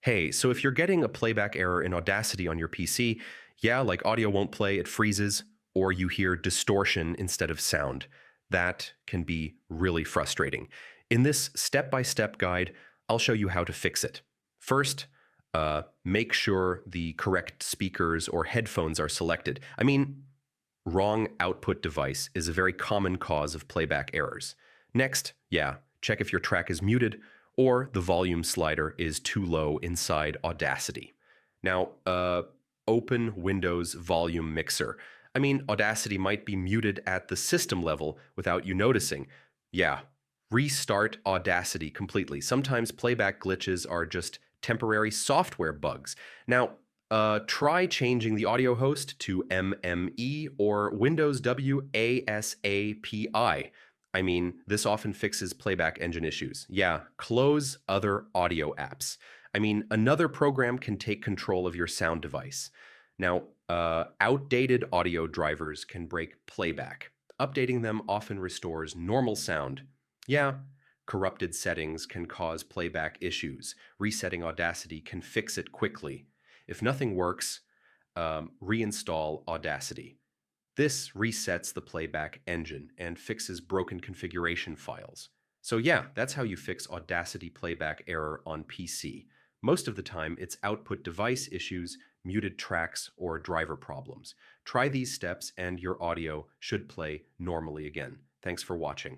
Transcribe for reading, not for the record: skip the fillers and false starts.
Hey, so if you're getting a playback error in Audacity on your PC, yeah, like audio won't play, it freezes, or you hear distortion instead of sound. That can be really frustrating. In this step-by-step guide, I'll show you how to fix it. First, make sure the correct speakers or headphones are selected. Wrong output device is a very common cause of playback errors. Next, yeah, check if your track is muted or the volume slider is too low inside Audacity. Now, open Windows Volume Mixer. Audacity might be muted at the system level without you noticing. Yeah, restart Audacity completely. Sometimes playback glitches are just temporary software bugs. Now, try changing the audio host to MME or Windows WASAPI. This often fixes playback engine issues. Yeah, close other audio apps. Another program can take control of your sound device. Now, outdated audio drivers can break playback. Updating them often restores normal sound. Yeah, corrupted settings can cause playback issues. Resetting Audacity can fix it quickly. If nothing works, reinstall Audacity. This resets the playback engine and fixes broken configuration files. So yeah, that's how you fix Audacity playback error on PC. Most of the time, it's output device issues, muted tracks, or driver problems. Try these steps and your audio should play normally again. Thanks for watching.